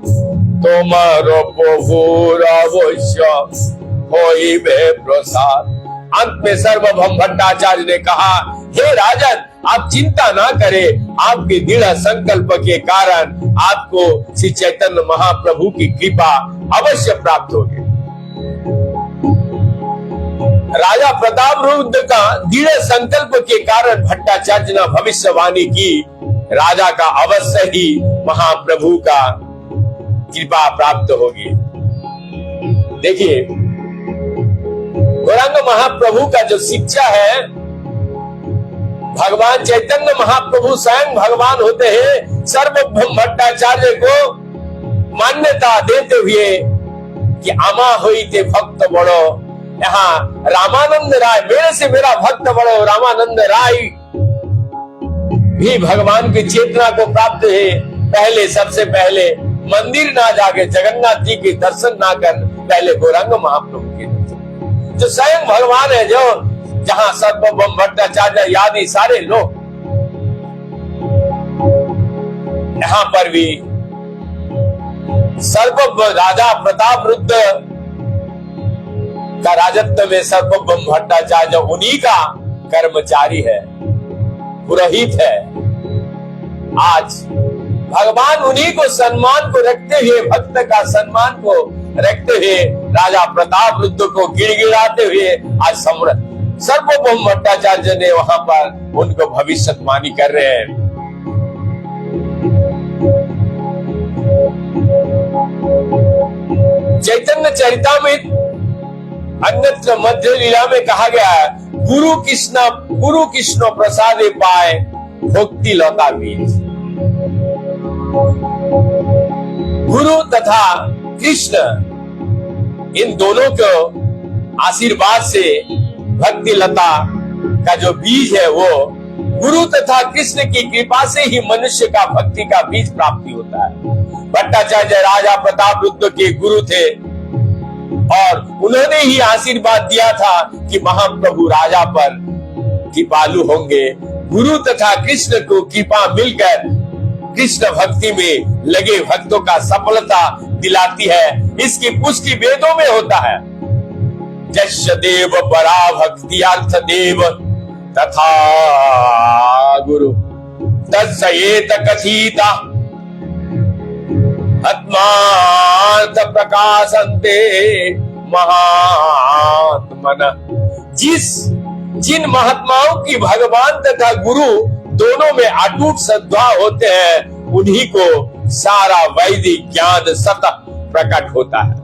तुम्हारो प्रभुर अवश्य होइबे प्रसाद। अंत में सर्वभौम भट्टाचार्य ने कहा, हे राजन, आप चिंता ना करें, आपके दृढ़ संकल्प के कारण आपको श्री चैतन्य महाप्रभु की कृपा अवश्य प्राप्त होगी। राजा प्रतापरुद्र का दृढ़ संकल्प के कारण भट्टाचार्य ने भविष्यवाणी की, राजा का अवश्य ही महाप्रभु का कृपा प्राप्त होगी। देखिए, गौरांग महाप्रभु का जो शिक्षा है, भगवान चैतन्य महाप्रभु स्वयं भगवान होते हैं। सर्वभौम भट्टाचार्य को मान्यता देते हुए कि अमा हुई थे भक्त बड़ो, यहाँ रामानंद राय, मेरे से मेरा भक्त बड़ो रामानंद राय भी भगवान की चेतना को प्राप्त है। सबसे पहले मंदिर ना जाके जगन्नाथ जी के दर्शन ना कर, पहले गौरांग महाप्रभु के दर्शन, जो स्वयं भगवान है, जो जहां सर्वभौम भट्टाचार्य आदि सारे लोग, यहाँ पर भी राजा प्रतापरुद्र का राजत्व में सर्वभौम भट्टाचार्य उन्हीं का कर्मचारी है, पुरोहित है। आज भगवान उन्हीं को सम्मान को रखते हुए, भक्त का सम्मान को रखते हुए, राजा प्रतापरुद्र को गिड़गिड़ाते हुए आज सर्वभौम भट्टाचार्य ने वहां पर उनको भविष्यवाणी कर रहे हैं। चैतन्य चरितामृत अन्यत्र मध्य लीला में कहा गया है, गुरु कृष्ण प्रसादे पाए भक्ति लता बीज। गुरु तथा कृष्ण, इन दोनों को आशीर्वाद से भक्ति लता का जो बीज है, वो गुरु तथा कृष्ण की कृपा से ही मनुष्य का भक्ति का बीज प्राप्ति होता है। भट्टाचार्य राजा प्रतापरुद्र के गुरु थे और उन्होंने ही आशीर्वाद दिया था कि महाप्रभु राजा पर कृपालु होंगे। गुरु तथा कृष्ण को कृपा मिलकर कृष्ण भक्ति में लगे भक्तों का सफलता दिलाती है। इसकी पुष्टि वेदों में होता है। यस्य देव परा भक्ति अर्थ देव तथा गुरु तस्येत कथिता आत्मार्थ प्रकाशन्ते महात्मन। जिन महात्माओं की भगवान तथा गुरु दोनों में अटूट सद्भाव होते हैं, उन्हीं को सारा वैदिक ज्ञान सतत प्रकट होता है।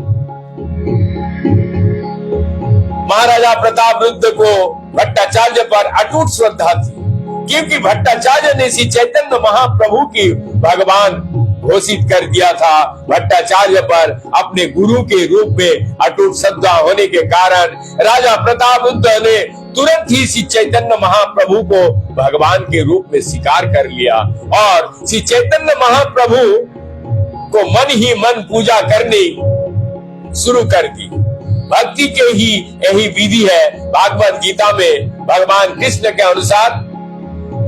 महाराजा प्रतापरुद्र को भट्टाचार्य पर अटूट श्रद्धा थी, क्योंकि भट्टाचार्य ने श्री चैतन्य महाप्रभु की भगवान घोषित कर दिया था। भट्टाचार्य पर अपने गुरु के रूप में अटूट श्रद्धा होने के कारण राजा प्रतापरुद्र ने तुरंत ही श्री चैतन्य महाप्रभु को भगवान के रूप में स्वीकार कर लिया और श्री चैतन्य महाप्रभु को मन ही मन पूजा करनी शुरू कर दी। भक्ति के ही यही विधि है। भागवत गीता में भगवान कृष्ण के अनुसार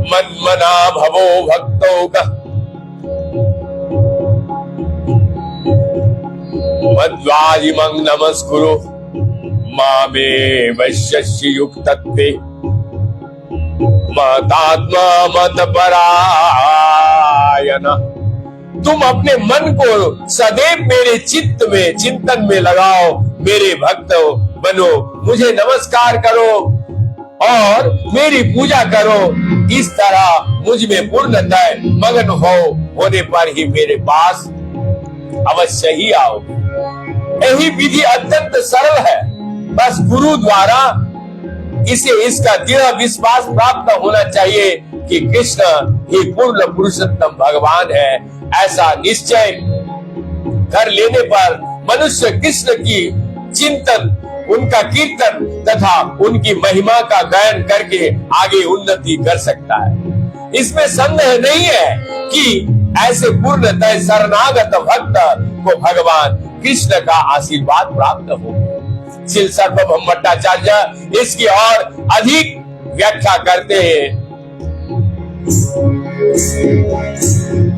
मन मना भवो भक्तों का मद्वाजिमं नमस्कुरु मामे वैश्यस्य युक्तत्वे मतात्मा मत परायण। तुम अपने मन को सदैव मेरे चित्त में चिंतन में लगाओ, मेरे भक्त बनो, मुझे नमस्कार करो और मेरी पूजा करो। इस तरह मुझ में पूर्णतः मगन होने पर ही मेरे पास अवश्य ही आओगे। यही विधि अत्यंत सरल है, बस गुरु द्वारा इसका दृढ़ विश्वास प्राप्त होना चाहिए कि कृष्ण ही पूर्ण पुरुषोत्तम भगवान है। ऐसा निश्चय कर लेने पर मनुष्य कृष्ण की चिंतन, उनका कीर्तन तथा उनकी महिमा का गायन करके आगे उन्नति कर सकता है। इसमें संदेह नहीं है कि ऐसे पूर्णतः शरणागत भक्त को भगवान कृष्ण का आशीर्वाद प्राप्त होगा। श्री सर्वभौम भट्टाचार्य इसकी और अधिक व्याख्या करते हैं।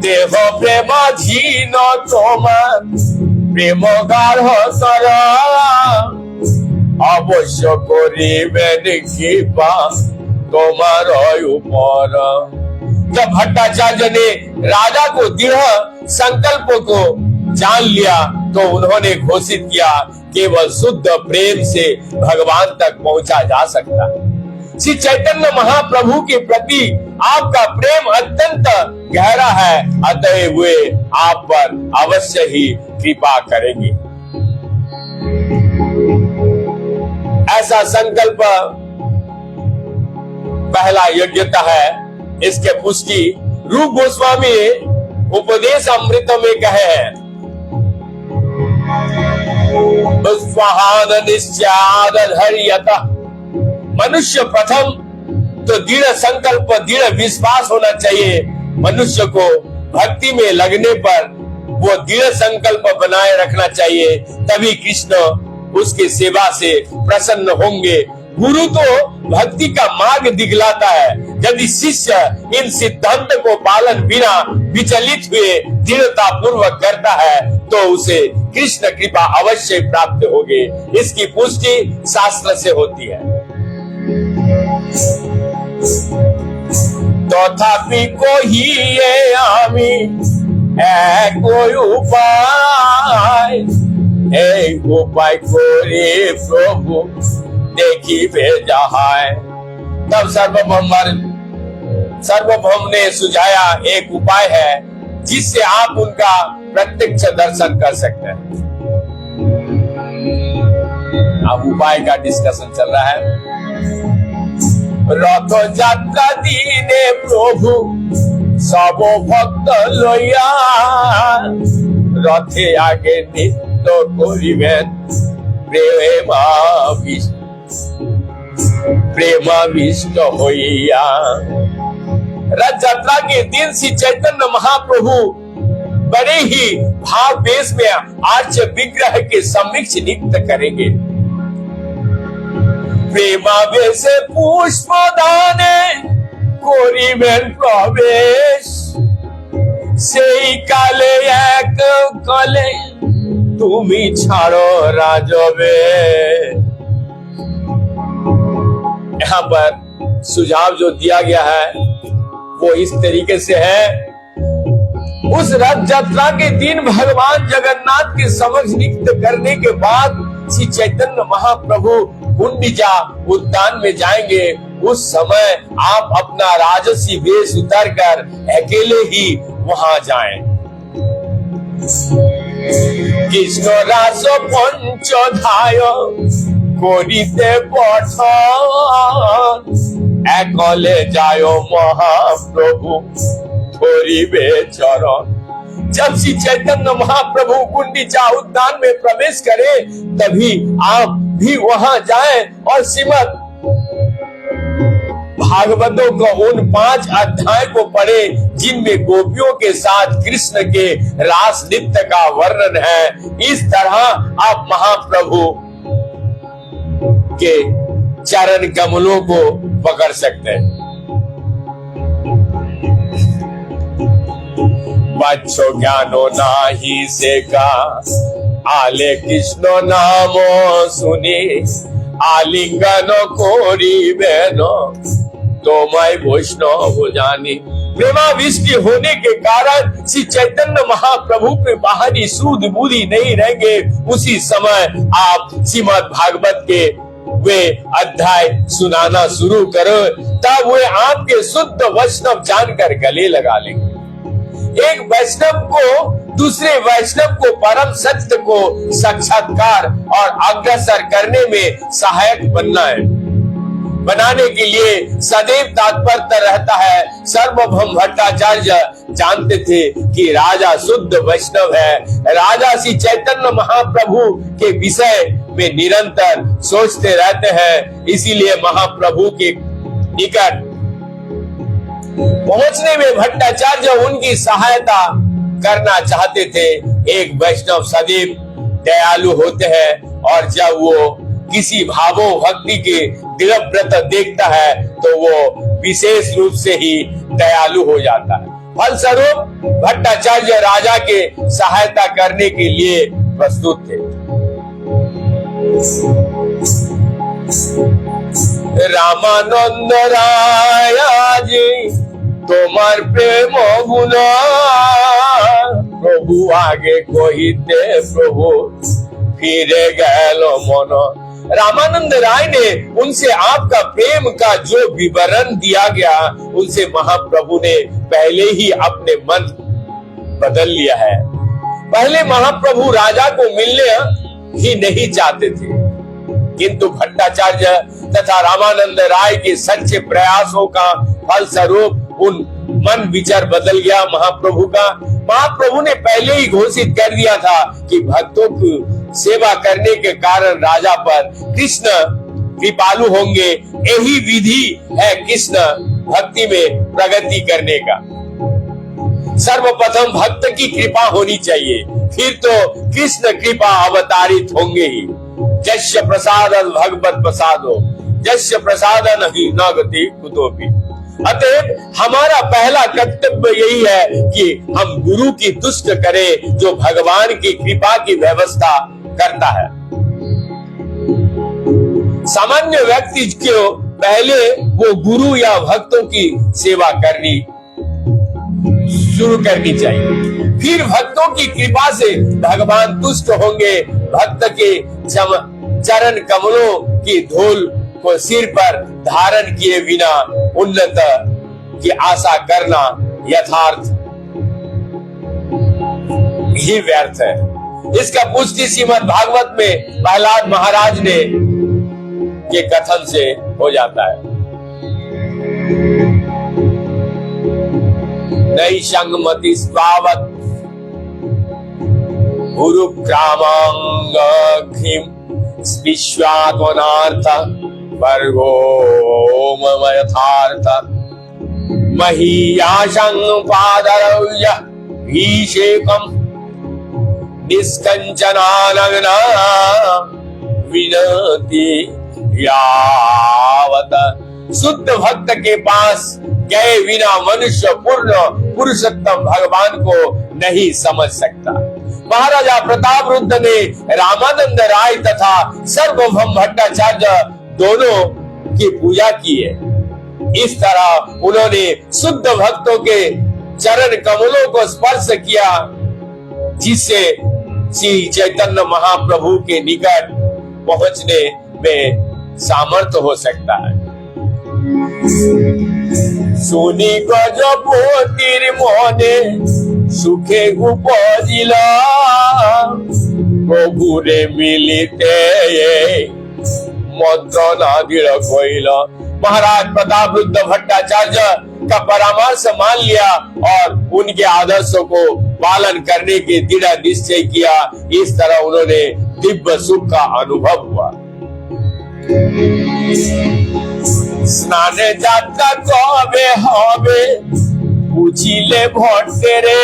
देह प्रेमाधीन तोमा प्रेम गाढ़ कर अवश्य करिबे कृपा तोमार ऊपर। जब भट्टाचार्य ने राजा को दृढ़ संकल्प को जान लिया तो उन्होंने घोषित किया केवल शुद्ध प्रेम से भगवान तक पहुंचा जा सकता है। श्री चैतन्य महाप्रभु के प्रति आपका प्रेम अत्यंत गहरा है, अतएव वे आप पर अवश्य ही कृपा करेंगे। ऐसा संकल्प पहला योग्यता है। इसके पुष्टि रूप गोस्वामी उपदेश अमृत में कहे हैं। मनुष्य प्रथम तो दृढ़ संकल्प, दृढ़ विश्वास होना चाहिए। मनुष्य को भक्ति में लगने पर वो दृढ़ संकल्प बनाए रखना चाहिए, तभी कृष्ण उसकी सेवा से प्रसन्न होंगे। गुरु तो भक्ति का मार्ग दिखलाता है। यदि शिष्य इन सिद्धांत को पालन बिना विचलित हुए दृढ़ता पूर्वक करता है तो उसे कृष्ण कृपा अवश्य प्राप्त होगी। इसकी पुष्टि शास्त्र से होती है। तथापि कोई ये आमी कोई उपाय करे प्रभु देखी भेजा है। तब सार्वभौम ने सुझाया एक उपाय है जिससे आप उनका प्रत्यक्ष दर्शन कर सकते हैं। अब उपाय का डिस्कशन चल रहा है। रथ यात्रा दीने प्रभु सब भक्त लइया रथे आगे नित्य करिबेन प्रेमाविष्ट होइया। रथ यात्रा के दिन श्री चैतन्य महाप्रभु बड़े ही भाव वेश में आर्च विग्रह के समक्ष नृत्य करेंगे। प्रेमावेश पुष्प दाने करिबेन प्रवेश সেই কালে এক কলে তুমি ছাড়ো राजवे। यहाँ पर सुझाव जो दिया गया है वो इस तरीके से है, उस रथ यात्रा के दिन भगवान जगन्नाथ के समक्ष नृत्य करने के बाद श्री चैतन्य महाप्रभु गुंडीचा उद्यान में जाएंगे। उस समय आप अपना राजसी वेश उतर कर अकेले ही वहां जाएं। कृष्ण रास पंचधाय करिते पठन एकले जाय महाप्रभु धरिबे चरण। जब श्री चैतन्य महाप्रभु गुंडीचा उद्यान में प्रवेश करें तभी आप भी वहां जाएं और श्रीमद् भागवतों का उन 5 अध्याय को पढ़े जिनमें गोपियों के साथ कृष्ण के रास नृत्य का वर्णन है। इस तरह आप महाप्रभु के चरण कमलों को पकड़ सकते हैं। बच्चो ज्ञानो नाही से का आले कृष्ण नामो सुनी आलिंगन करिबेन तोमाय वैष्णव जानी। प्रेमाविष्टि होने के कारण श्री चैतन्य महाप्रभु पे बाहरी सूद बूदी नहीं रहेंगे। उसी समय आप श्रीमद् भागवत के वे अध्याय सुनाना शुरू करो, तब वे आपके शुद्ध वैष्णव जानकर गले लगा लेंगे। एक वैष्णव को दूसरे वैष्णव को परम सत्य को साक्षात्कार और अग्रसर करने में सहायक बनाने के लिए सदैव तत्परता रहता है। सर्वभौम भट्टाचार्य जानते थे कि राजा शुद्ध वैष्णव है। राजा श्री चैतन्य महाप्रभु के विषय में निरंतर सोचते रहते हैं, इसीलिए महाप्रभु के निकट पहुंचने में भट्टाचार्य उनकी सहायता करना चाहते थे। एक वैष्णव सदैव दयालु होते हैं और जब वो किसी भावो भक्ति के दृढ़ व्रत देखता है तो वो विशेष रूप से ही दयालु हो जाता है। फलस्वरूप भट्टाचार्य राजा के सहायता करने के लिए प्रस्तुत थे। रामानंद राय जी तोमार प्रेम गुण प्रभु आगे कहिते प्रभु फिरे गलो मन। रामानंद राय ने उनसे आपका प्रेम का जो विवरण दिया गया उनसे महाप्रभु ने पहले ही अपने मन बदल लिया है। पहले महाप्रभु राजा को मिलने ही नहीं चाहते थे, किंतु भट्टाचार्य तथा रामानंद राय के सच्चे प्रयासों का फलस्वरूप उन मन विचार बदल गया महाप्रभु का। महाप्रभु ने पहले ही घोषित कर दिया था कि भक्तों की सेवा करने के कारण राजा पर कृष्ण कृपालु होंगे। यही विधि है कृष्ण भक्ति में प्रगति करने का। सर्वप्रथम भक्त की कृपा होनी चाहिए, फिर तो कृष्ण कृपा अवतारित होंगे ही। जस्य प्रसाद भगवत प्रसादो जस्य प्रसाद नहीं न गति कुतोपि। अतएव हमारा पहला कर्तव्य यही है कि हम गुरु की तुष्ट करें जो भगवान की कृपा की व्यवस्था करता है। सामान्य व्यक्ति को पहले वो गुरु या भक्तों की सेवा करनी शुरू करनी चाहिए, फिर भक्तों की कृपा से भगवान तुष्ट होंगे। भक्त के चरण कमलों की धूल को सिर पर धारण किए बिना उन्नत की आशा करना यथार्थ ही व्यर्थ है। इसका पुष्टि श्रीमद् भागवत में प्रहलाद महाराज ने के कथन से हो जाता है। नई संगमति स्वावत गुरु क्रामांग घिम विश्वात्मनार्थ वर्गो यथार्थ महीयाशं पादरव्य भीषेकम निष्कंचनानग्ना विनति यावत। शुद्ध भक्त के पास गए बिना मनुष्य पूर्ण पुरुषोत्तम भगवान को नहीं समझ सकता। महाराजा प्रताप रुद्र ने रामानंद राय तथा सर्वभौम भट्टाचार्य दोनों की पूजा की है। इस तरह उन्होंने शुद्ध भक्तों के चरण कमलों को स्पर्श किया, जिससे श्री चैतन्य महाप्रभु के निकट पहुंचने में सामर्थ्य हो सकता है। सुनी गजपतिर मने सुखे उपजिला प्रभु रे मिलिते मद्रना दृढ़ कइला। महाराज प्रताप रुद्र भट्टाचार्य का परामर्श मान लिया और उनके आदर्शों को पालन करने के दृढ़ निश्चय किया। इस तरह उन्होंने दिव्य सुख का अनुभव हुआ। स्नान जाता कबे हबे पूछिले भट्टे रे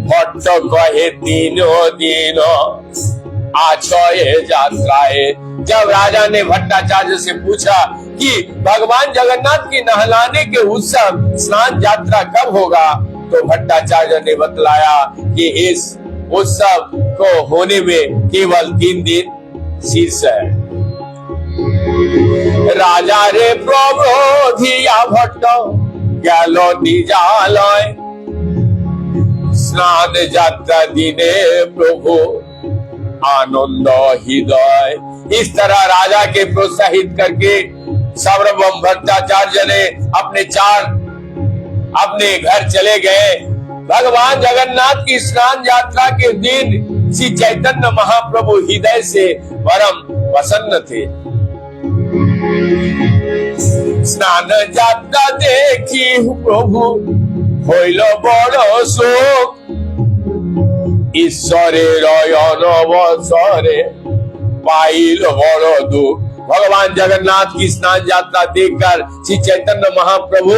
भट्ट कहे तीनों दिन आछये यात्राए। जब राजा ने भट्टाचार्य से पूछा कि भगवान जगन्नाथ की नहलाने के उत्सव स्नान यात्रा कब होगा, तो भट्टाचार्य ने बतलाया कि इस उत्सव को होने में केवल 3 दिन शेष है। राजा रे प्रबोधिया भट्ट गेलो निजालय स्नान यात्रा दिने प्रभु आनंद हृदय। इस तरह राजा के प्रोत्साहित करके सर्वभौम भट्टाचार्य ने अपने घर चले गए। भगवान जगन्नाथ की स्नान यात्रा के दिन श्री चैतन्य महाप्रभु हृदय से परम प्रसन्न थे। स्नान यात्रा देखी प्रभु होइल बड़ शोक ईश्वरे अनवसरे पाइल बड़ दुख। भगवान जगन्नाथ की स्नान यात्रा देखकर श्री चैतन्य महाप्रभु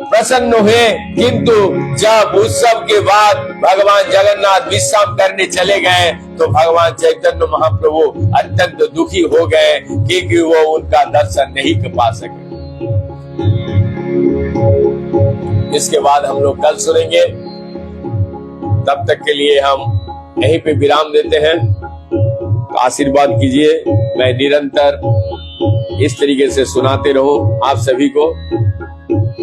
प्रसन्न हुए, किंतु जब उत्सव के बाद भगवान जगन्नाथ विश्राम करने चले गए तो भगवान चैतन्य महाप्रभु अत्यंत दुखी हो गए, क्योंकि वो उनका दर्शन नहीं कर पा सके। इसके बाद हम लोग कल सुनेंगे। तब तक के लिए हम यहीं पे विराम देते हैं। तो आशीर्वाद कीजिए, मैं निरंतर इस तरीके से सुनाते रहूं आप सभी को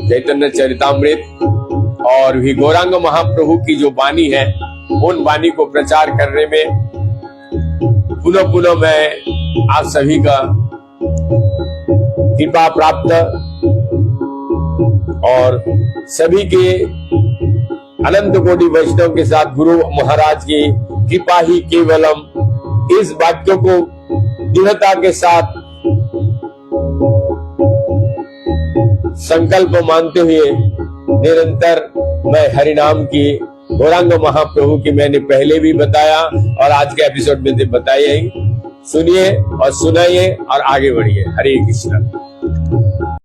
चैतन्य चरितामृत और भी गौरांग महाप्रभु की जो वाणी है, उन वाणी को प्रचार करने में पुनः पुनः मैं आप सभी का कृपा प्राप्त और सभी के अनंत कोटि वैष्णव के साथ गुरु महाराज की कृपा ही केवलम, इस वाक्यों को दृढ़ता के साथ संकल्प मानते हुए निरंतर मैं हरिनाम की गौरांग महाप्रभु की मैंने पहले भी बताया और आज के एपिसोड में बताइए, सुनिए और सुनाइए और आगे बढ़िए। हरे कृष्ण।